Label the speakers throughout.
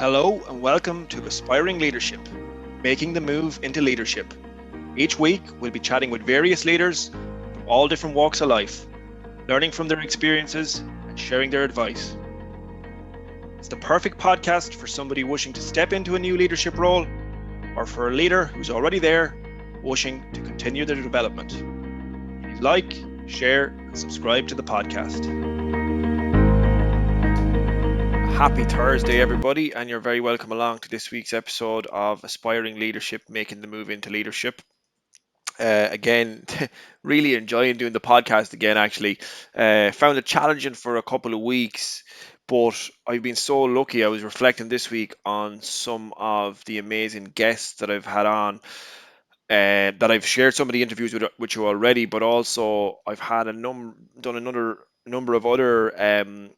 Speaker 1: Hello and welcome to Aspiring Leadership, Making the Move into Leadership. Each week, we'll be chatting with various leaders from all different walks of life, learning from their experiences and sharing their advice. It's the perfect podcast for somebody wishing to step into a new leadership role or for a leader who's already there, wishing to continue their development. Please like, share, and subscribe to the podcast. Happy Thursday, everybody, and you're very welcome along to this week's episode of Aspiring Leadership, Making the Move into Leadership. Again, really enjoying doing the podcast again, actually. Found it challenging for a couple of weeks, but I've been so lucky. I was reflecting this week on some of the amazing guests that I've had on, that I've shared some of the interviews with you already, but also I've had done another number of other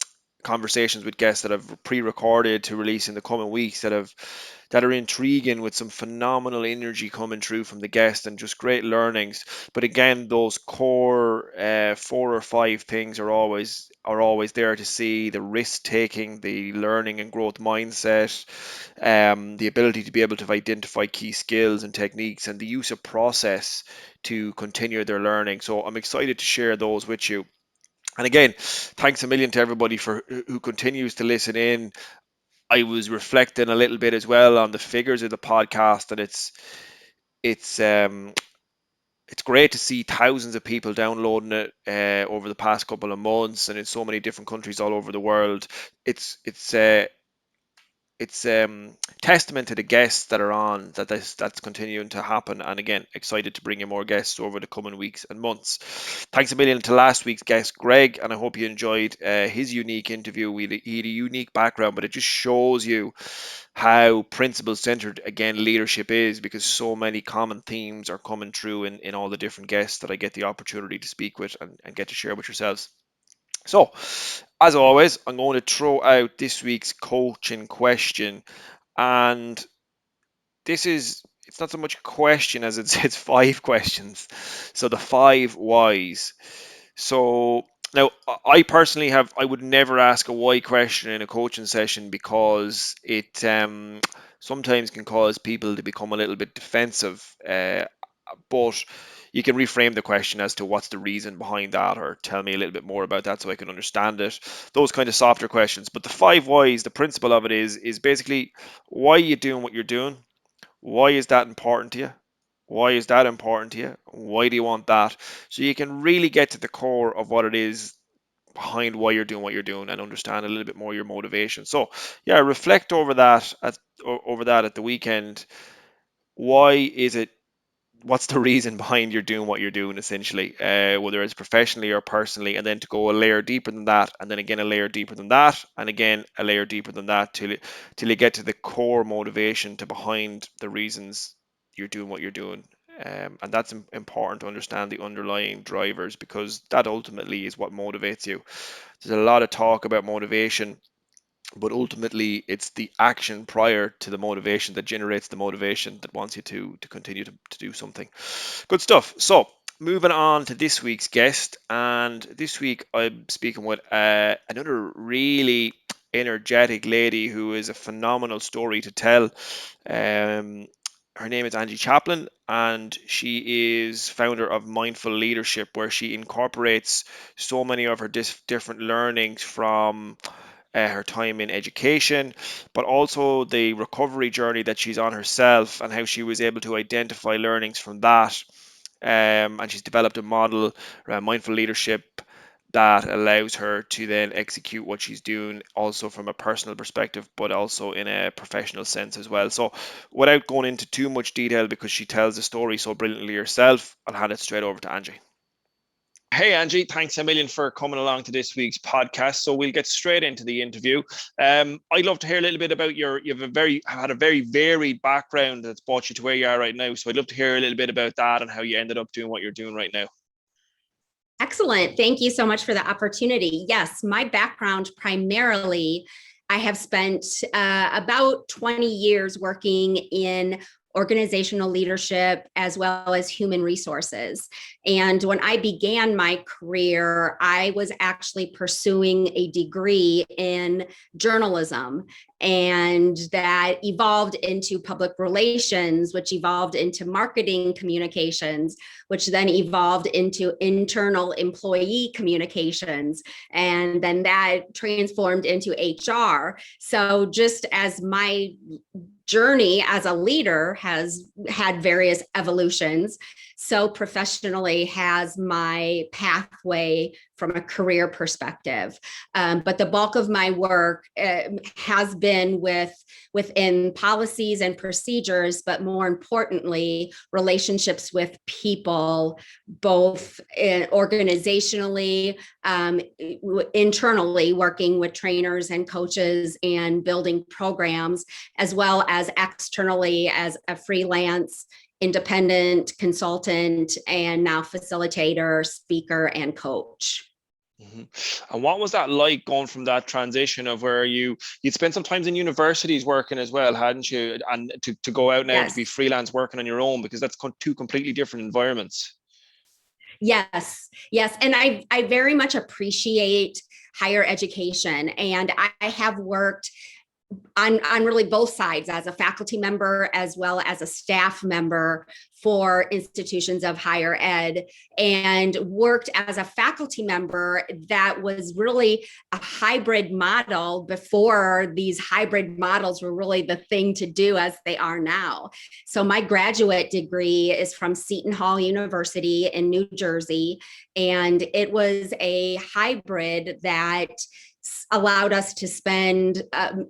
Speaker 1: conversations with guests that I've pre-recorded to release in the coming weeks that are intriguing, with some phenomenal energy coming through from the guest and just great learnings. But again, those core 4 or 5 things are always there to see: the risk taking, the learning and growth mindset, the ability to be able to identify key skills and techniques, and the use of process to continue their learning. So I'm excited to share those with you. And again, thanks a million to everybody who continues to listen in. I was reflecting a little bit as well on the figures of the podcast, and it's great to see thousands of people downloading it over the past couple of months, and in so many different countries all over the world. It's testament to the guests that are on that's continuing to happen. And again, excited to bring you more guests over the coming weeks and months. Thanks a million to last week's guest, Greg, and I hope you enjoyed his unique interview. He had a unique background, but it just shows you how principle centered again leadership is, because so many common themes are coming through in all the different guests that I get the opportunity to speak with and get to share with yourselves. So, as always, I'm going to throw out this week's coaching question, and it's not so much a question as it's 5 questions. So the 5 whys. So now, I personally I would never ask a why question in a coaching session, because it sometimes can cause people to become a little bit defensive. But you can reframe the question as to what's the reason behind that, or tell me a little bit more about that so I can understand it. Those kind of softer questions. But the 5 whys, the principle of it is basically, why are you doing what you're doing? Why is that important to you? Why is that important to you? Why do you want that? So you can really get to the core of what it is behind why you're doing what you're doing, and understand a little bit more your motivation. So yeah, reflect over that at the weekend. Why is it? What's the reason behind you're doing what you're doing, essentially, whether it's professionally or personally, and then to go a layer deeper than that, and then again a layer deeper than that, and again a layer deeper than that, till you get to the core motivation to behind the reasons you're doing what you're doing. And that's important to understand the underlying drivers, because that ultimately is what motivates you. There's a lot of talk about motivation, but ultimately it's the action prior to the motivation that generates the motivation that wants you to continue to do something. Good stuff. So moving on to this week's guest, and this week I'm speaking with another really energetic lady who is a phenomenal story to tell. Her name is Angie Chaplin, and she is founder of Mindful Leadership, where she incorporates so many of her different learnings from her time in education, but also the recovery journey that she's on herself, and how she was able to identify learnings from that. And she's developed a model around mindful leadership that allows her to then execute what she's doing, also from a personal perspective, but also in a professional sense as well. So without going into too much detail, because she tells the story so brilliantly herself, I'll hand it straight over to Angie. Hey, Angie, thanks a million for coming along to this week's podcast. So we'll get straight into the interview. I'd love to hear a little bit about you've had a very varied background that's brought you to where you are right now. So I'd love to hear a little bit about that and how you ended up doing what you're doing right now.
Speaker 2: Excellent. Thank you so much for the opportunity. Yes, my background primarily, I have spent about 20 years working in organizational leadership as well as human resources. And when I began my career, I was actually pursuing a degree in journalism. And that evolved into public relations, which evolved into marketing communications, which then evolved into internal employee communications. And then that transformed into HR. So just as my journey as a leader has had various evolutions, so professionally has my pathway from a career perspective. But the bulk of my work has been within policies and procedures, but more importantly, relationships with people, both organizationally, internally, working with trainers and coaches and building programs, as well as externally as a freelance independent consultant, and now facilitator, speaker, and coach.
Speaker 1: And what was that like, going from that transition of where you'd spent some time in universities working as well, hadn't you? And to go out now to be
Speaker 2: Yes.
Speaker 1: freelance working on your own, because that's two completely different environments.
Speaker 2: Yes, yes. And I very much appreciate higher education. And I have worked on really both sides, as a faculty member as well as a staff member for institutions of higher ed, and worked as a faculty member that was really a hybrid model before these hybrid models were really the thing to do as they are now. So my graduate degree is from Seton Hall University in New Jersey, and it was a hybrid that allowed us to spend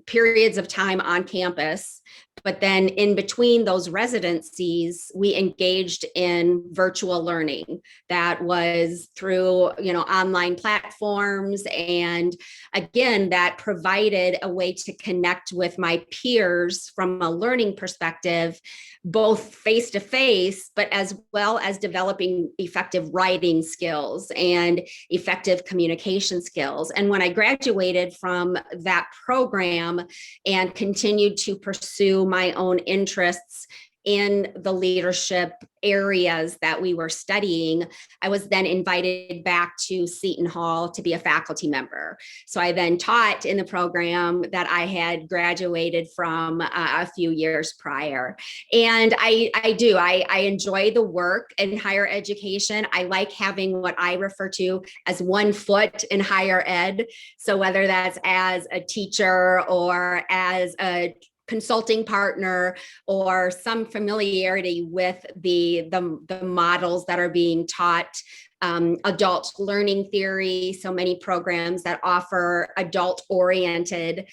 Speaker 2: periods of time on campus. But then in between those residencies, we engaged in virtual learning that was through, online platforms. And again, that provided a way to connect with my peers from a learning perspective, both face to face, but as well as developing effective writing skills and effective communication skills. And when I graduated from that program and continued to pursue my own interests in the leadership areas that we were studying, I was then invited back to Seton Hall to be a faculty member. So I then taught in the program that I had graduated from a few years prior. And I enjoy the work in higher education. I like having what I refer to as one foot in higher ed. So whether that's as a teacher or as a consulting partner, or some familiarity with the models that are being taught, adult learning theory, so many programs that offer adult oriented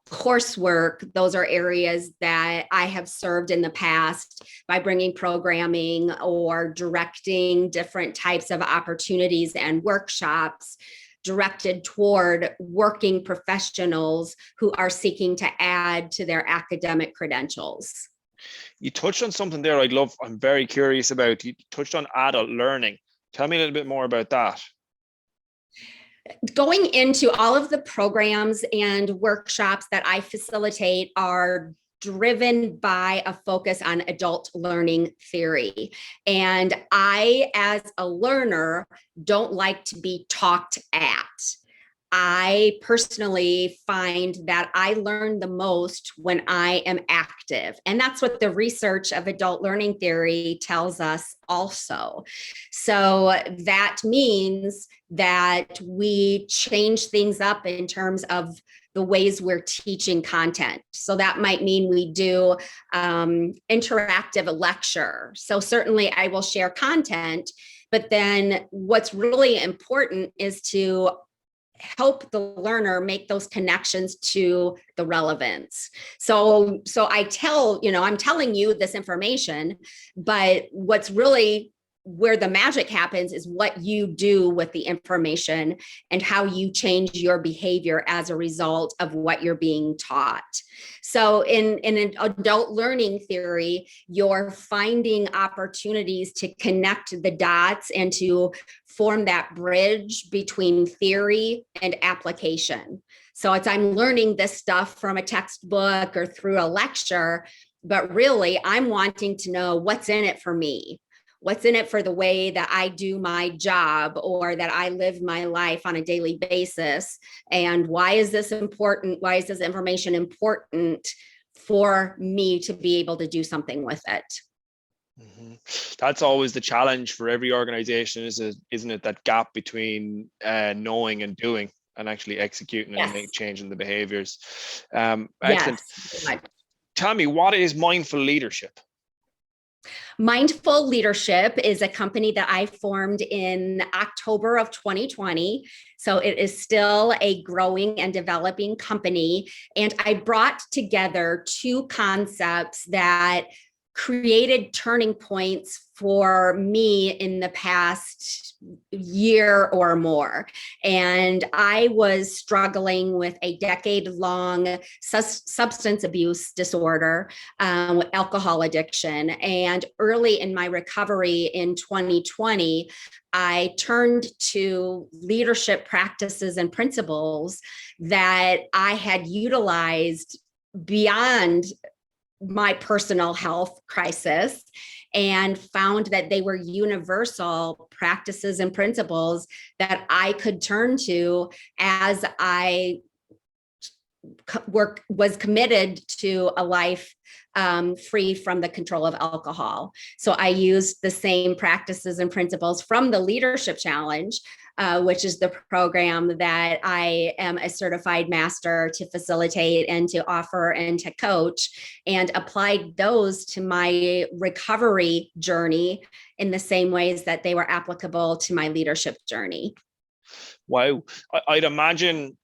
Speaker 2: coursework. Those are areas that I have served in the past by bringing programming or directing different types of opportunities and workshops directed toward working professionals who are seeking to add to their academic credentials.
Speaker 1: You touched on something there I'm very curious about. You touched on adult learning. Tell me a little bit more about that.
Speaker 2: Going into all of the programs and workshops that I facilitate are driven by a focus on adult learning theory. And I, as a learner, don't like to be talked at. I personally find that I learn the most when I am active. And that's what the research of adult learning theory tells us also. So that means that we change things up in terms of the ways we're teaching content. So that might mean we do interactive lecture. So certainly I will share content, but then what's really important is to help the learner make those connections to the relevance. So I'm telling you this information, but what's really where the magic happens is what you do with the information and how you change your behavior as a result of what you're being taught. So in an adult learning theory, you're finding opportunities to connect the dots and to form that bridge between theory and application. So I'm learning this stuff from a textbook or through a lecture, but really I'm wanting to know what's in it for me. What's in it for the way that I do my job or that I live my life on a daily basis? And why is this important? Why is this information important for me to be able to do something with it?
Speaker 1: That's always the challenge for every organization, isn't it? That gap between knowing and doing, and actually executing and
Speaker 2: Yes.
Speaker 1: changing the behaviors. Excellent.
Speaker 2: Yes. Very much.
Speaker 1: Tell me, what is mindful leadership?
Speaker 2: Mindful Leadership is a company that I formed in October of 2020. So it is still a growing and developing company. And I brought together two concepts that created turning points for me in the past year or more. And I was struggling with a decade-long substance abuse disorder, alcohol addiction. And early in my recovery in 2020, I turned to leadership practices and principles that I had utilized beyond my personal health crisis, and found that they were universal practices and principles that I could turn to as I was committed to a life free from the control of alcohol. So I used the same practices and principles from the Leadership Challenge, which is the program that I am a certified master to facilitate and to offer and to coach, and applied those to my recovery journey in the same ways that they were applicable to my leadership journey.
Speaker 1: Wow. I'd imagine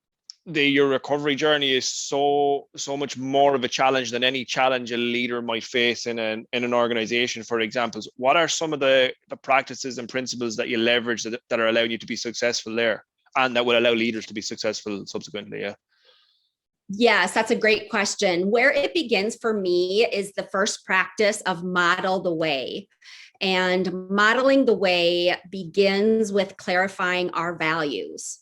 Speaker 1: your recovery journey is so much more of a challenge than any challenge a leader might face in an organization. For examples, what are some of the practices and principles that you leverage that are allowing you to be successful there, and that will allow leaders to be successful subsequently? Yeah.
Speaker 2: Yes, that's a great question. Where it begins for me is the first practice of model the way. And modeling the way begins with clarifying our values.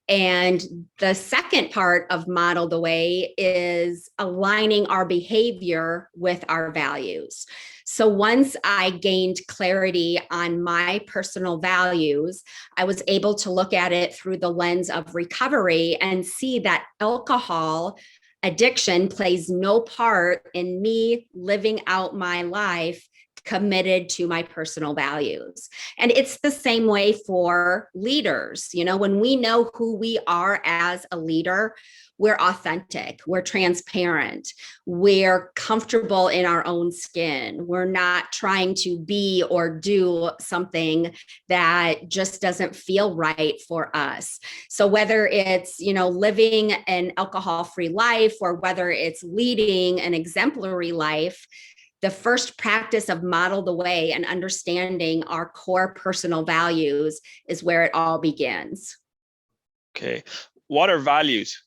Speaker 2: And the second part of model the way is aligning our behavior with our values. So once I gained clarity on my personal values, I was able to look at it through the lens of recovery and see that alcohol addiction plays no part in me living out my life committed to my personal values. And it's the same way for leaders. You know, when we know who we are as a leader, we're authentic, we're transparent, we're comfortable in our own skin. We're not trying to be or do something that just doesn't feel right for us. So whether it's, you know, living an alcohol-free life or whether it's leading an exemplary life, the first practice of model the way and understanding our core personal values is where it all begins.
Speaker 1: Okay. What are values?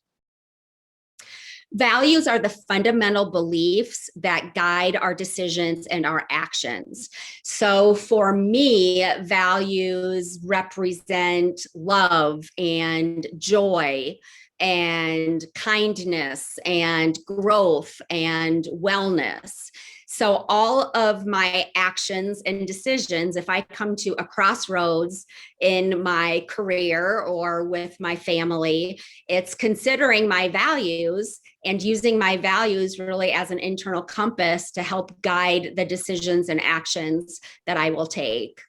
Speaker 2: Values are the fundamental beliefs that guide our decisions and our actions. So for me, values represent love and joy and kindness and growth and wellness. So all of my actions and decisions, if I come to a crossroads in my career or with my family, it's considering my values and using my values really as an internal compass to help guide the decisions and actions that I will take.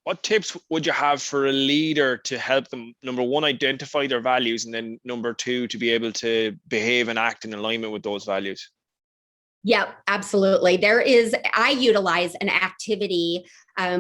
Speaker 1: What tips would you have for a leader to help them, number one, identify their values, and then number two, to be able to behave and act in alignment with those values?
Speaker 2: Yep, absolutely. I utilize an activity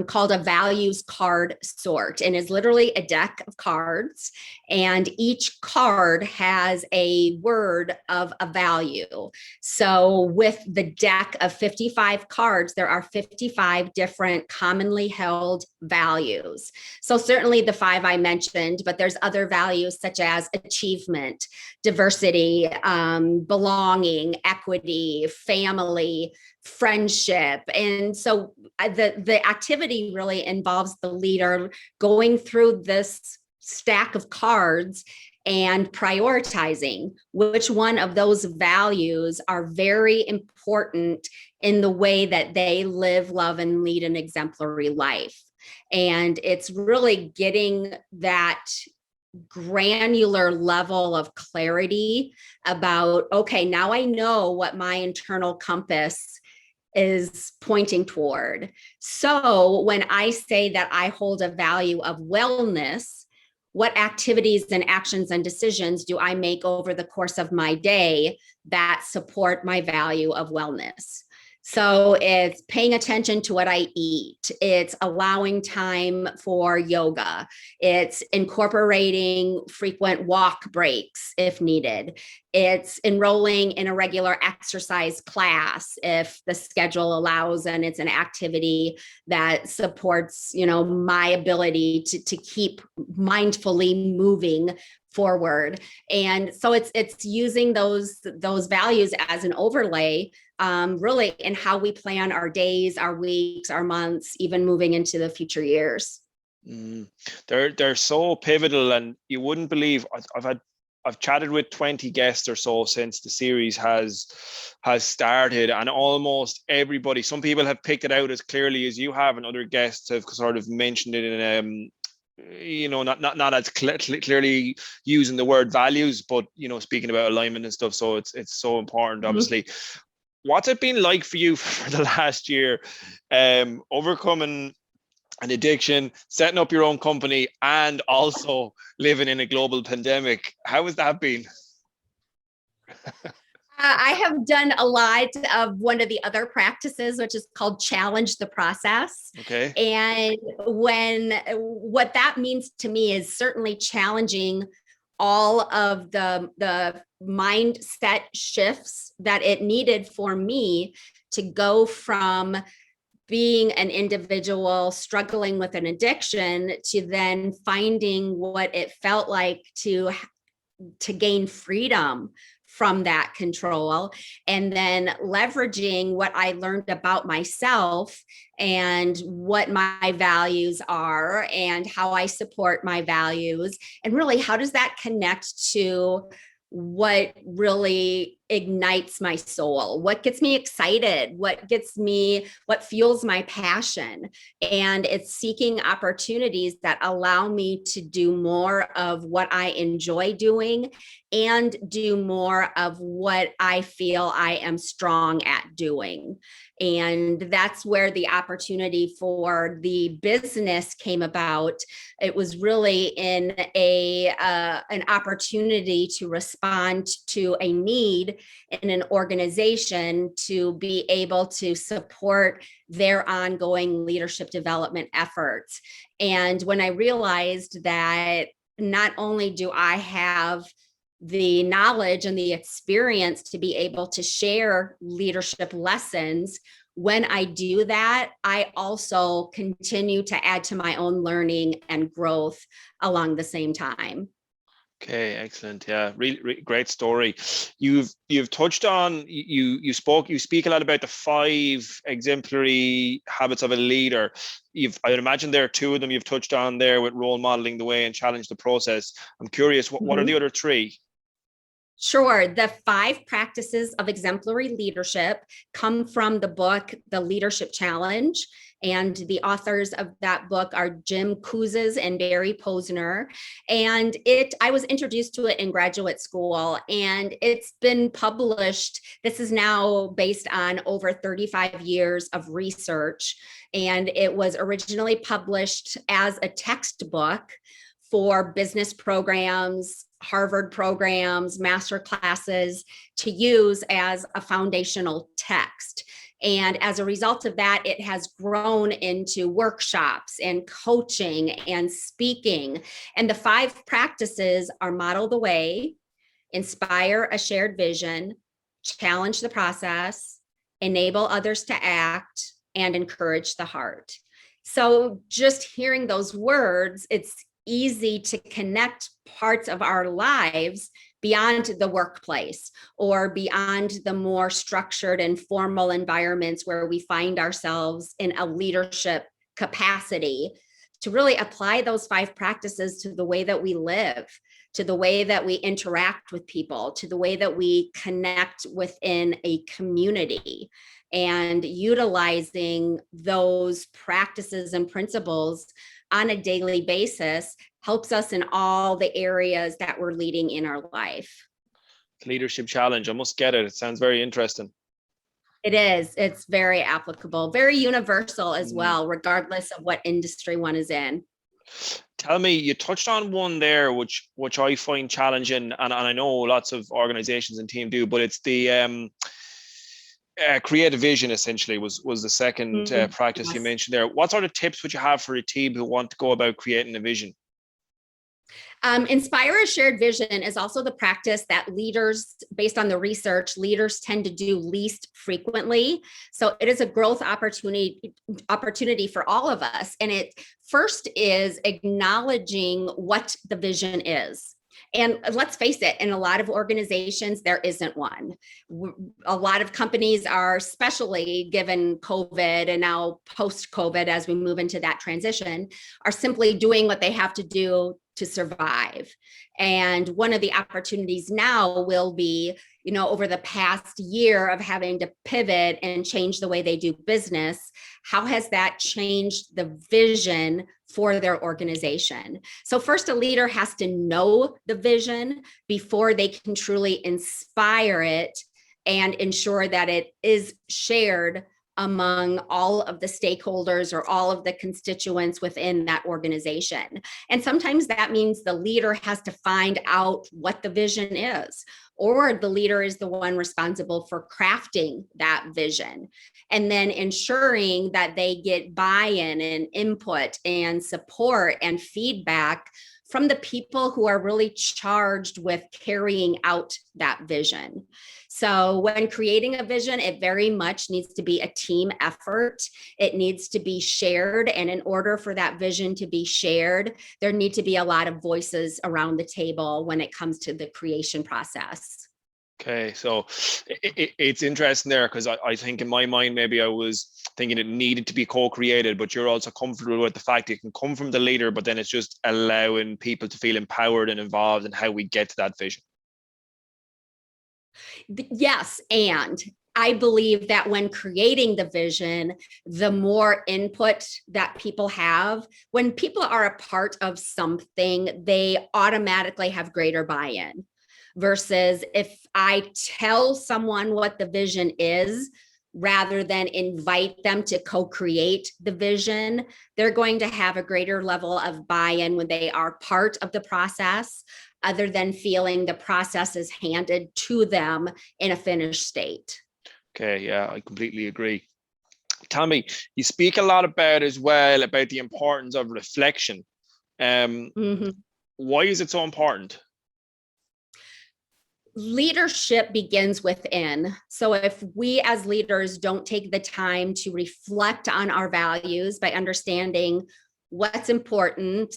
Speaker 2: called a values card sort, and is literally a deck of cards. And each card has a word of a value. So with the deck of 55 cards, there are 55 different commonly held values. So certainly the five I mentioned, but there's other values such as achievement, diversity, belonging, equity, family, friendship. And so the activity really involves the leader going through this stack of cards and prioritizing which one of those values are very important in the way that they live, love, and lead an exemplary life. And it's really getting that granular level of clarity about, okay, now I know what my internal compass is pointing toward. So when I say that I hold a value of wellness, what activities and actions and decisions do I make over the course of my day that support my value of wellness? So it's paying attention to what I eat. It's allowing time for yoga. It's incorporating frequent walk breaks if needed. It's enrolling in a regular exercise class if the schedule allows and it's an activity that supports, my ability to keep mindfully moving forward. And so it's using those values as an overlay, really in how we plan our days, our weeks, our months, even moving into the future years.
Speaker 1: They're so pivotal, and you wouldn't believe I've chatted with 20 guests or so since the series has started, and almost everybody, some people have picked it out as clearly as you have, and other guests have sort of mentioned it in not as clearly using the word values, but speaking about alignment and stuff. So it's so important, obviously. What's it been like for you for the last year, overcoming an addiction, setting up your own company, and also living in a global pandemic? How has that been?
Speaker 2: I have done a lot of one of the other practices, which is called challenge the process.
Speaker 1: Okay.
Speaker 2: And what that means to me is certainly challenging all of the mindset shifts that it needed for me to go from being an individual struggling with an addiction to then finding what it felt like to gain freedom from that control, and then leveraging what I learned about myself and what my values are and how I support my values, and really how does that connect to what really ignites my soul, what gets me excited, what fuels my passion. And it's seeking opportunities that allow me to do more of what I enjoy doing and do more of what I feel I am strong at doing. And that's where the opportunity for the business came about. It was really in an opportunity to respond to a need in an organization to be able to support their ongoing leadership development efforts. And when I realized that not only do I have the knowledge and the experience to be able to share leadership lessons, when I do that, I also continue to add to my own learning and growth along the same time.
Speaker 1: Okay, excellent. Yeah, really great story. You've touched on, you speak a lot about the 5 exemplary habits of a leader. I would imagine there are 2 of them you've touched on there with role modeling the way and challenge the process. I'm curious, what are the other 3?
Speaker 2: Sure. The 5 practices of exemplary leadership come from the book, The Leadership Challenge. And the authors of that book are Jim Kouzes and Barry Posner. And I was introduced to it in graduate school, and it's been published. This is now based on over 35 years of research. And it was originally published as a textbook for business programs, Harvard programs, master classes to use as a foundational text. And as a result of that, it has grown into workshops and coaching and speaking. And the 5 practices are model the way, inspire a shared vision, challenge the process, enable others to act, and encourage the heart. So just hearing those words, it's easy to connect parts of our lives beyond the workplace or beyond the more structured and formal environments where we find ourselves in a leadership capacity, to really apply those 5 practices to the way that we live, to the way that we interact with people, to the way that we connect within a community, and utilizing those practices and principles on a daily basis helps us in all the areas that we're leading in our life.
Speaker 1: Leadership challenge. I must get it. It sounds very interesting.
Speaker 2: It is. It's very applicable, very universal as well, regardless of what industry one is in.
Speaker 1: Tell me, you touched on one there, which I find challenging, and I know lots of organizations and team do, but it's the create a vision. Essentially, was the second practice you mentioned there. What sort of tips would you have for a team who want to go about creating a vision?
Speaker 2: Inspire a shared vision is also the practice that leaders, based on the research, leaders tend to do least frequently. So it is a growth opportunity for all of us. And it first is acknowledging what the vision is. And let's face it, in a lot of organizations, there isn't one. A lot of companies are, especially given COVID and now post-COVID, as we move into that transition, are simply doing what they have to do to survive. And one of the opportunities now will be, over the past year of having to pivot and change the way they do business, how has that changed the vision for their organization? So first, a leader has to know the vision before they can truly inspire it and ensure that it is shared among all of the stakeholders or all of the constituents within that organization. And sometimes that means the leader has to find out what the vision is, or the leader is the one responsible for crafting that vision, and then ensuring that they get buy-in and input and support and feedback from the people who are really charged with carrying out that vision. So when creating a vision, it very much needs to be a team effort. It needs to be shared. And in order for that vision to be shared, there need to be a lot of voices around the table when it comes to the creation process.
Speaker 1: Okay, so it's interesting there, because I think in my mind, maybe I was thinking it needed to be co-created, but you're also comfortable with the fact it can come from the leader, but then it's just allowing people to feel empowered and involved in how we get to that vision.
Speaker 2: Yes, and I believe that when creating the vision, the more input that people have, when people are a part of something, they automatically have greater buy-in. Versus if I tell someone what the vision is, rather than invite them to co-create the vision, they're going to have a greater level of buy-in when they are part of the process, other than feeling the process is handed to them in a finished state.
Speaker 1: Okay, yeah, I completely agree. Tell me, you speak a lot about as well about the importance of reflection. Why is it so important?
Speaker 2: Leadership begins within. So if we as leaders don't take the time to reflect on our values by understanding what's important,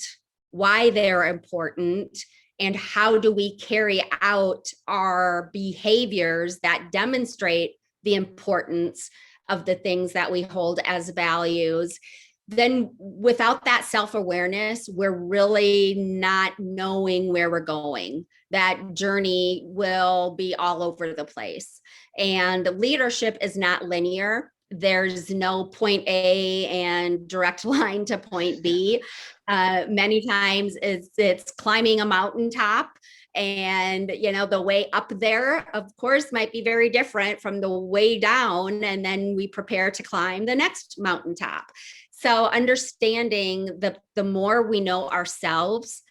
Speaker 2: why they're important, and how do we carry out our behaviors that demonstrate the importance of the things that we hold as values, then without that self-awareness, we're really not knowing where we're going. That journey will be all over the place. And leadership is not linear. There's no point A and direct line to point B. Many times it's climbing a mountaintop, and the way up there, of course, might be very different from the way down, and then we prepare to climb the next mountaintop. So understanding the more we know ourselves,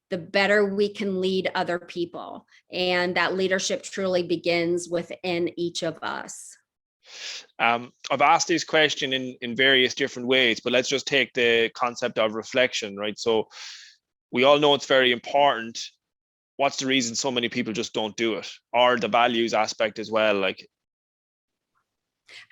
Speaker 2: the better we can lead other people. And that leadership truly begins within each of us.
Speaker 1: I've asked this question in various different ways, but let's just take the concept of reflection, right? So we all know it's very important. What's the reason so many people just don't do it? Or the values aspect as well, like?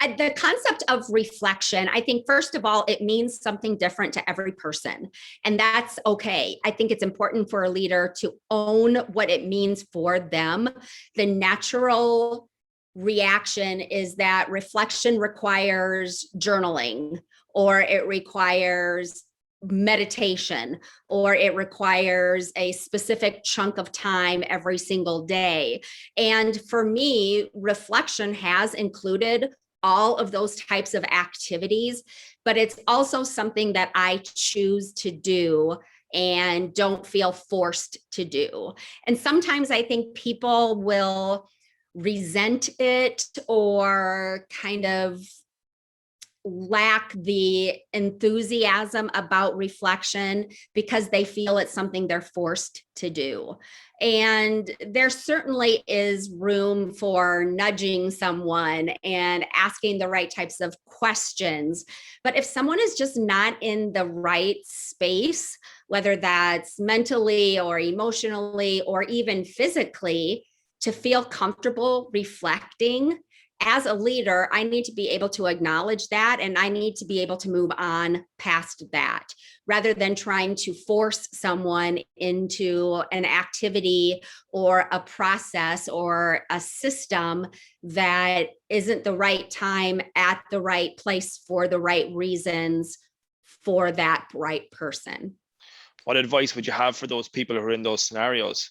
Speaker 2: The concept of reflection, I think, first of all, it means something different to every person. And that's okay. I think it's important for a leader to own what it means for them. The natural reaction is that reflection requires journaling, or it requires meditation, or it requires a specific chunk of time every single day. And for me, reflection has included all of those types of activities, but it's also something that I choose to do and don't feel forced to do. And sometimes I think people will resent it or kind of lack the enthusiasm about reflection because they feel it's something they're forced to do. And there certainly is room for nudging someone and asking the right types of questions. But if someone is just not in the right space, whether that's mentally or emotionally or even physically, to feel comfortable reflecting, as a leader, I need to be able to acknowledge that, and I need to be able to move on past that rather than trying to force someone into an activity or a process or a system that isn't the right time at the right place for the right reasons for that right person.
Speaker 1: What advice would you have for those people who are in those scenarios?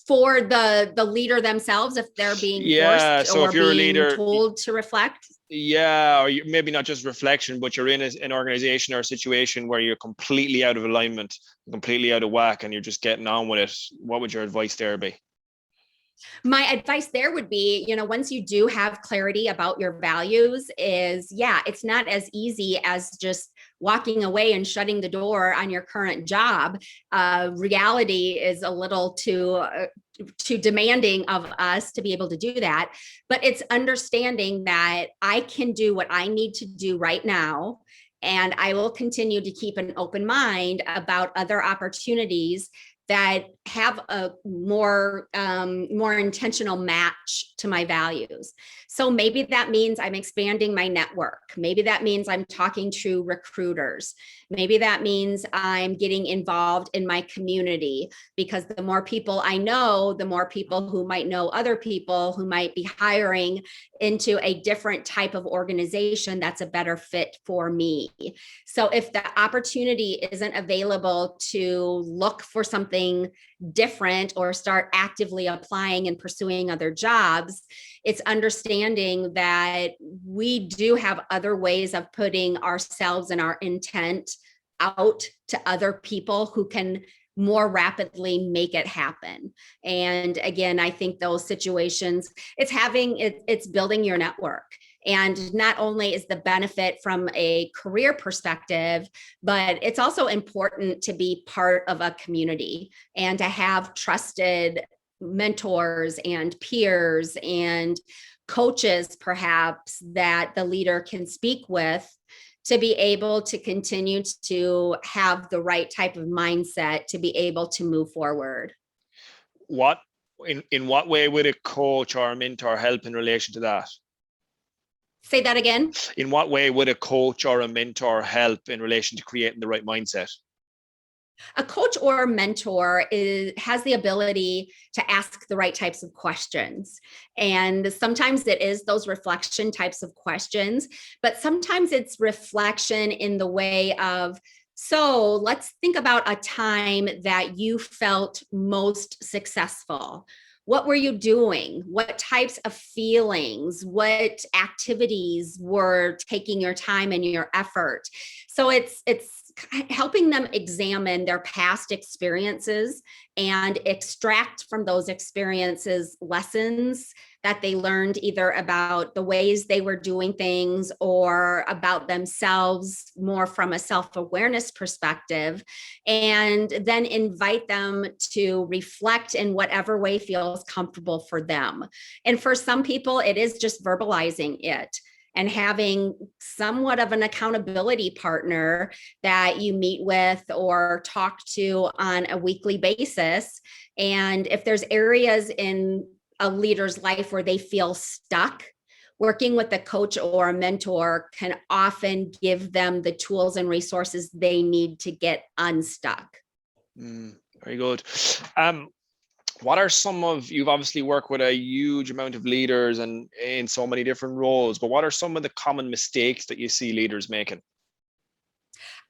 Speaker 2: For the leader themselves, if they're being
Speaker 1: Yeah,
Speaker 2: forced
Speaker 1: so
Speaker 2: or
Speaker 1: if you're a
Speaker 2: being
Speaker 1: leader,
Speaker 2: told to reflect.
Speaker 1: yeah, or maybe not just reflection, but you're in an organization or a situation where you're completely out of alignment, completely out of whack, and you're just getting on with it. What would your advice there be?
Speaker 2: My advice there would be, once you do have clarity about your values, is yeah, it's not as easy as just walking away and shutting the door on your current job. Reality is a little too demanding of us to be able to do that. But it's understanding that I can do what I need to do right now. And I will continue to keep an open mind about other opportunities that have a more intentional match to my values. So maybe that means I'm expanding my network. Maybe that means I'm talking to recruiters. Maybe that means I'm getting involved in my community, because the more people I know, the more people who might know other people who might be hiring into a different type of organization that's a better fit for me. So if the opportunity isn't available to look for something different or start actively applying and pursuing other jobs, it's understanding that we do have other ways of putting ourselves and our intent out to other people who can more rapidly make it happen. And again, I think those situations, it's building your network. And not only is the benefit from a career perspective, but it's also important to be part of a community and to have trusted mentors and peers and coaches, perhaps, that the leader can speak with to be able to continue to have the right type of mindset to be able to move forward.
Speaker 1: What in what way would a coach or a mentor help in relation to that?
Speaker 2: Say that again.
Speaker 1: In what way would a coach or a mentor help in relation to creating the right mindset?
Speaker 2: A coach or a mentor has the ability to ask the right types of questions. And sometimes it is those reflection types of questions, but sometimes it's reflection in the way of, so let's think about a time that you felt most successful. What were you doing? What types of feelings? What activities were taking your time and your effort? So it's helping them examine their past experiences and extract from those experiences lessons that they learned, either about the ways they were doing things or about themselves more from a self-awareness perspective, and then invite them to reflect in whatever way feels comfortable for them. And for some people, it is just verbalizing it and having somewhat of an accountability partner that you meet with or talk to on a weekly basis. And if there's areas in a leader's life where they feel stuck, working with a coach or a mentor can often give them the tools and resources they need to get unstuck.
Speaker 1: Very good. What are you've obviously worked with a huge amount of leaders and in so many different roles, but what are some of the common mistakes that you see leaders making?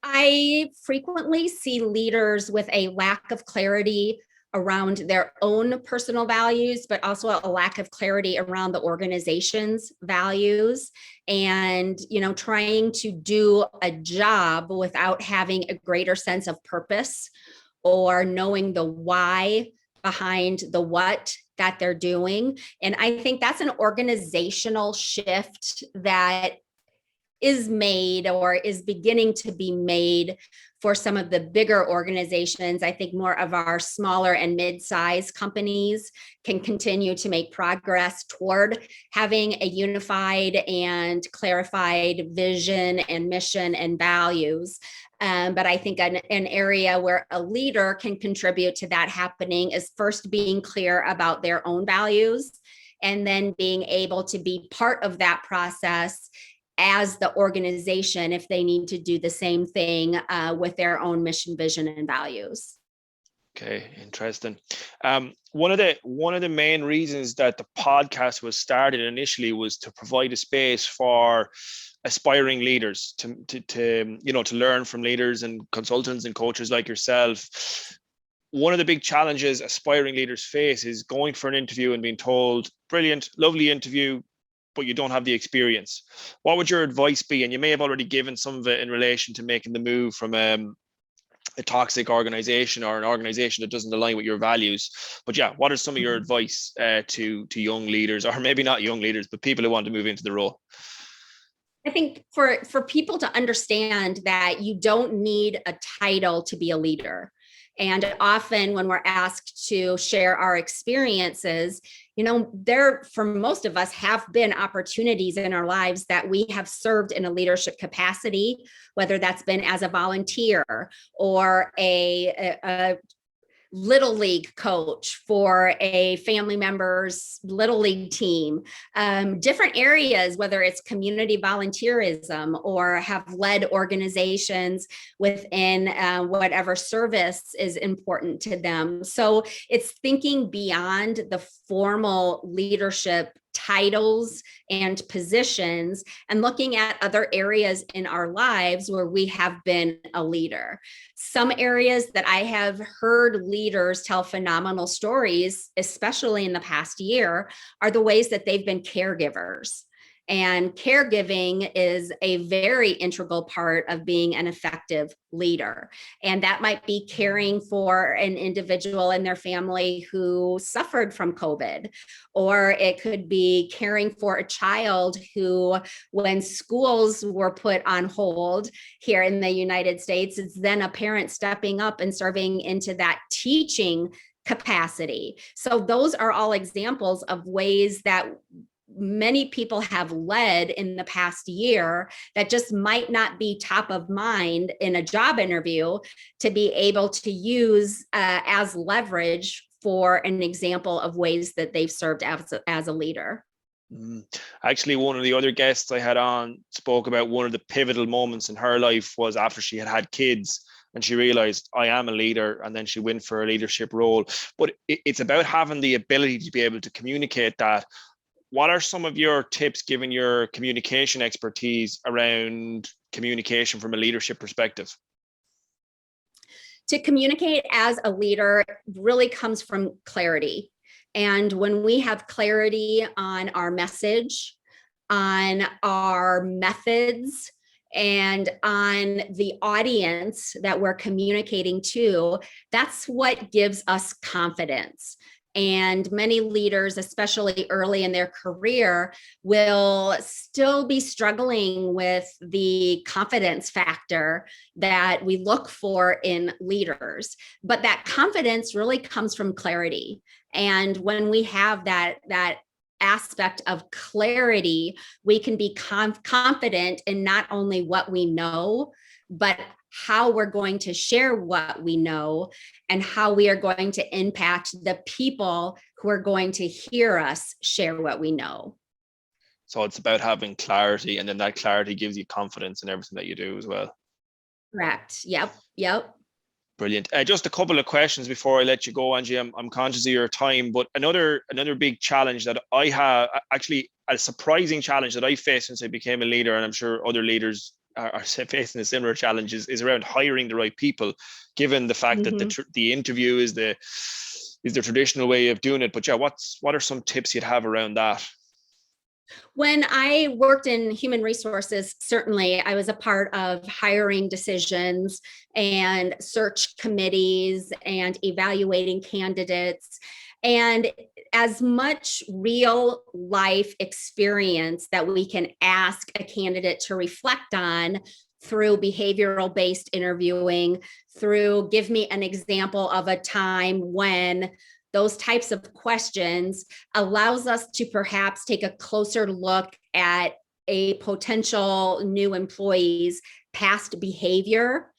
Speaker 2: I frequently see leaders with a lack of clarity around their own personal values, but also a lack of clarity around the organization's values, and trying to do a job without having a greater sense of purpose or knowing the why behind the what that they're doing. And I think that's an organizational shift that is made or is beginning to be made for some of the bigger organizations. I think more of our smaller and mid-sized companies can continue to make progress toward having a unified and clarified vision and mission and values. But I think an area where a leader can contribute to that happening is first being clear about their own values, and then being able to be part of that process as the organization if they need to do the same thing with their own mission, vision, and values.
Speaker 1: Okay, interesting. One of the main reasons that the podcast was started initially was to provide a space for aspiring leaders to learn from leaders and consultants and coaches like yourself. One of the big challenges aspiring leaders face is going for an interview and being told, brilliant, lovely interview, but you don't have the experience. What would your advice be? And you may have already given some of it in relation to making the move from a toxic organization or an organization that doesn't align with your values. But yeah, what are some of your advice to young leaders, or maybe not young leaders, but people who want to move into the role?
Speaker 2: I think for people to understand that you don't need a title to be a leader. And often when we're asked to share our experiences, there, for most of us, have been opportunities in our lives that we have served in a leadership capacity, whether that's been as a volunteer or a little league coach for a family member's little league team, different areas, whether it's community volunteerism or have led organizations within whatever service is important to them. So it's thinking beyond the formal leadership titles and positions and looking at other areas in our lives where we have been a leader. Some areas that I have heard leaders tell phenomenal stories, especially in the past year, are the ways that they've been caregivers. And caregiving is a very integral part of being an effective leader. And that might be caring for an individual and their family who suffered from COVID, or it could be caring for a child who, when schools were put on hold here in the United States, it's then a parent stepping up and serving into that teaching capacity. So those are all examples of ways that many people have led in the past year that just might not be top of mind in a job interview to be able to use as leverage for an example of ways that they've served as a leader.
Speaker 1: Actually, one of the other guests I had on spoke about one of the pivotal moments in her life was after she had kids and she realized, I am a leader, and then she went for a leadership role. But it's about having the ability to be able to communicate that. What are some of your tips, given your communication expertise, around communication from a leadership perspective?
Speaker 2: To communicate as a leader really comes from clarity. And when we have clarity on our message, on our methods, and on the audience that we're communicating to, that's what gives us confidence. And many leaders, especially early in their career, will still be struggling with the confidence factor that we look for in leaders. But that confidence really comes from clarity. And when we have that aspect of clarity, we can be confident in not only what we know, but how we're going to share what we know and how we are going to impact the people who are going to hear us share what we know.
Speaker 1: So it's about having clarity, and then that clarity gives you confidence in everything that you do as well.
Speaker 2: Correct. Yep.
Speaker 1: Brilliant. Just a couple of questions before I let you go, Angie. I'm conscious of your time, but another big challenge that I have, actually a surprising challenge that I faced since I became a leader, and I'm sure other leaders are facing a similar challenge is around hiring the right people, given the fact that
Speaker 2: Mhm.
Speaker 1: the interview is the traditional way of doing it. But yeah, what are some tips you'd have around that?
Speaker 2: When I worked in human resources, certainly I was a part of hiring decisions and search committees and evaluating candidates. And as much real life experience that we can ask a candidate to reflect on through behavioral based interviewing, through give me an example of a time when, those types of questions allows us to perhaps take a closer look at a potential new employee's past behavior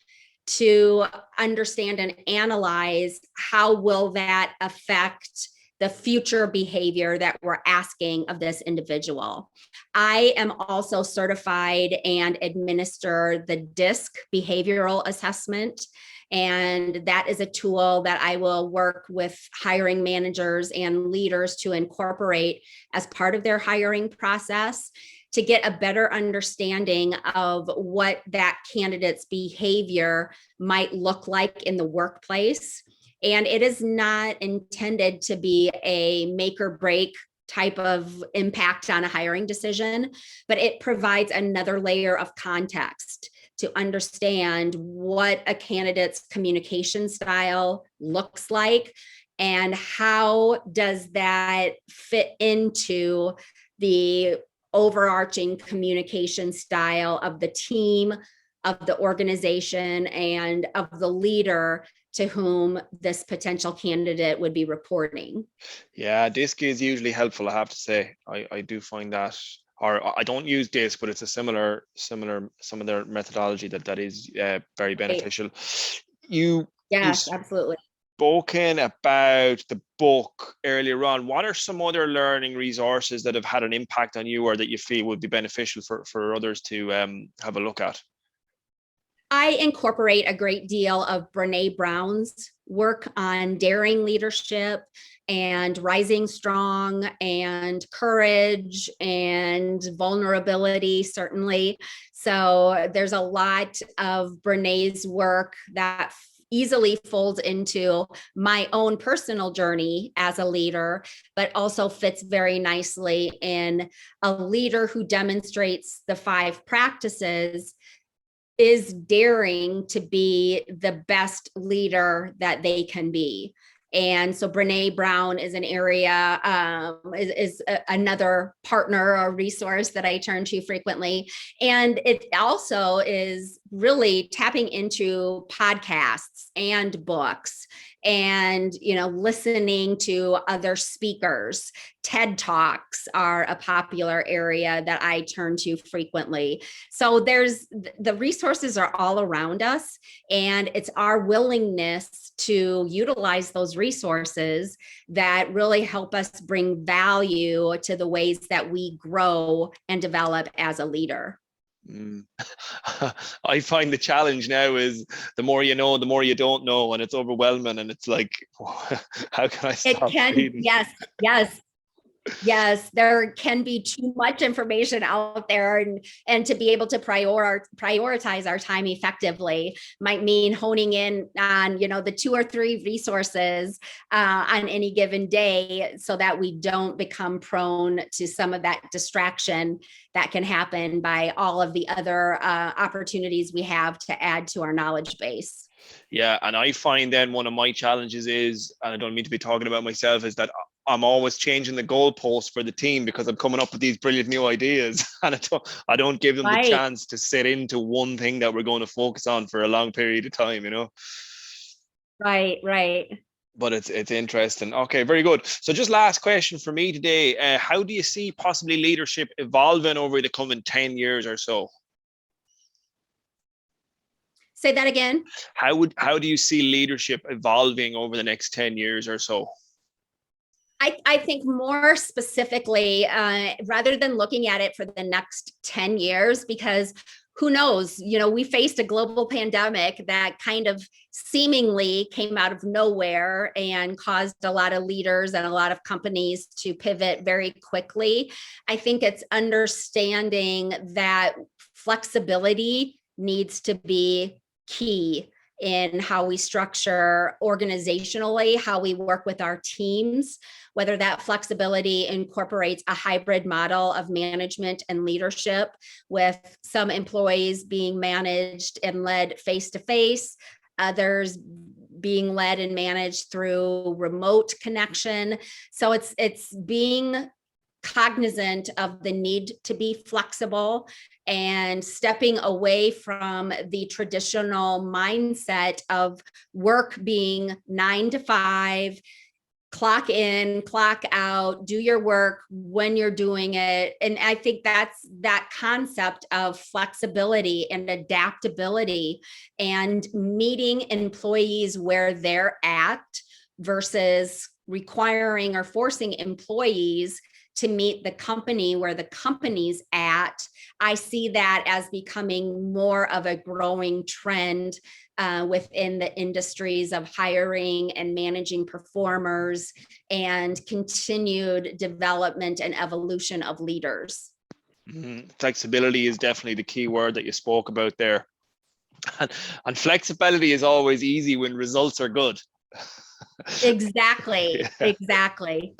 Speaker 2: to understand and analyze how will that affect the future behavior that we're asking of this individual. I am also certified and administer the DISC behavioral assessment. And that is a tool that I will work with hiring managers and leaders to incorporate as part of their hiring process to get a better understanding of what that candidate's behavior might look like in the workplace. And it is not intended to be a make or break type of impact on a hiring decision, but it provides another layer of context to understand what a candidate's communication style looks like and how does that fit into the overarching communication style of the team, of the organization, and of the leader to whom this potential candidate would be reporting.
Speaker 1: Yeah, DISC is usually helpful, I have to say. I do find that, or I don't use DISC, but it's a some of their methodology that is very
Speaker 2: Right.
Speaker 1: beneficial. You you
Speaker 2: Yes, absolutely.
Speaker 1: spoken about the book earlier on. What are some other learning resources that have had an impact on you or that you feel would be beneficial for others to have a look at?
Speaker 2: I incorporate a great deal of Brene Brown's work on daring leadership and rising strong and courage and vulnerability, certainly. So there's a lot of Brene's work that easily folds into my own personal journey as a leader, but also fits very nicely in a leader who demonstrates the 5 practices is daring to be the best leader that they can be. And so Brene Brown is an area, another partner or resource that I turn to frequently. And it also is really tapping into podcasts and books and, listening to other speakers. TED Talks are a popular area that I turn to frequently. So there's the resources are all around us, and it's our willingness to utilize those resources that really help us bring value to the ways that we grow and develop as a leader.
Speaker 1: Mm. I find the challenge now is the more you know, the more you don't know, and it's overwhelming. And it's like, how can I
Speaker 2: It
Speaker 1: stop
Speaker 2: can,
Speaker 1: reading?
Speaker 2: yes, yes. Yes, there can be too much information out there, and to be able to prioritize our time effectively might mean honing in on the 2 or 3 resources on any given day, so that we don't become prone to some of that distraction that can happen by all of the other opportunities we have to add to our knowledge base.
Speaker 1: Yeah, and I find then one of my challenges is, and I don't mean to be talking about myself, is that I'm always changing the goalposts for the team because I'm coming up with these brilliant new ideas, and I don't give them the
Speaker 2: Right,
Speaker 1: chance to sit into one thing that we're going to focus on for a long period of time, you know.
Speaker 2: right.
Speaker 1: But it's interesting. Okay, very good. So just last question for me today: how do you see possibly leadership evolving over the coming 10 years or so?
Speaker 2: Say that again.
Speaker 1: How do you see leadership evolving over the next 10 years or so?
Speaker 2: I think more specifically, rather than looking at it for the next 10 years, because who knows? We faced a global pandemic that kind of seemingly came out of nowhere and caused a lot of leaders and a lot of companies to pivot very quickly. I think it's understanding that flexibility needs to be key in how we structure organizationally, how we work with our teams, whether that flexibility incorporates a hybrid model of management and leadership, with some employees being managed and led face to face, others being led and managed through remote connection. So it's being cognizant of the need to be flexible and stepping away from the traditional mindset of work being 9 to 5, clock in, clock out, do your work when you're doing it. And I think that's that concept of flexibility and adaptability and meeting employees where they're at versus requiring or forcing employees to meet the company where the company's at. I see that as becoming more of a growing trend within the industries of hiring and managing performers and continued development and evolution of leaders.
Speaker 1: Flexibility is definitely the key word that you spoke about there. And flexibility is always easy when results are good.
Speaker 2: Exactly.
Speaker 1: Yeah.
Speaker 2: Exactly.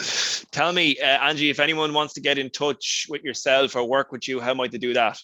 Speaker 1: Tell me, Angie, if anyone wants to get in touch with yourself or work with you, how might they do that?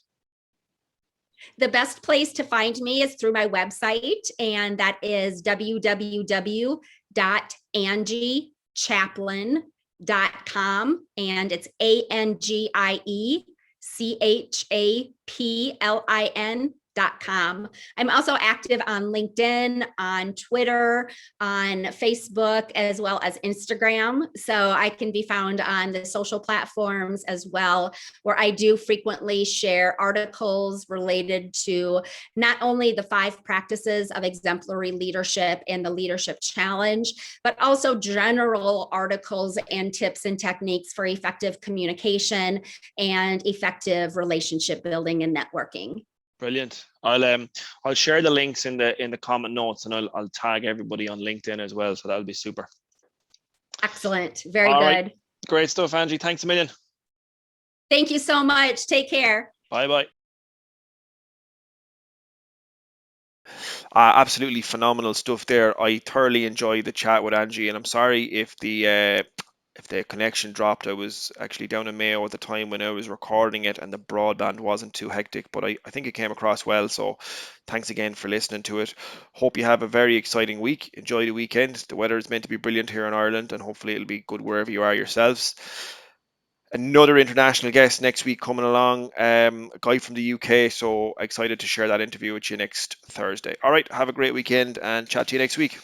Speaker 2: The best place to find me is through my website, and that is www.angiechaplin.com, and it's AngieChaplin.com. I'm also active on LinkedIn, on Twitter, on Facebook, as well as Instagram. So I can be found on the social platforms as well, where I do frequently share articles related to not only the 5 practices of exemplary leadership and the leadership challenge, but also general articles and tips and techniques for effective communication and effective relationship building and networking.
Speaker 1: Brilliant. I'll share the links in the comment notes, and I'll tag everybody on LinkedIn as well. So that'll be super.
Speaker 2: Excellent. Very
Speaker 1: All
Speaker 2: good.
Speaker 1: Right. Great stuff, Angie. Thanks a million.
Speaker 2: Thank you so much. Take care.
Speaker 1: Bye. Absolutely phenomenal stuff there. I thoroughly enjoyed the chat with Angie, and I'm sorry if the connection dropped. I was actually down in Mayo at the time when I was recording it, and the broadband wasn't too hectic, but I think it came across well. So thanks again for listening to it. Hope you have a very exciting week. Enjoy the weekend. The weather is meant to be brilliant here in Ireland, and hopefully it'll be good wherever you are yourselves. Another international guest next week coming along, a guy from the UK. So excited to share that interview with you next Thursday. All right, have a great weekend and chat to you next week.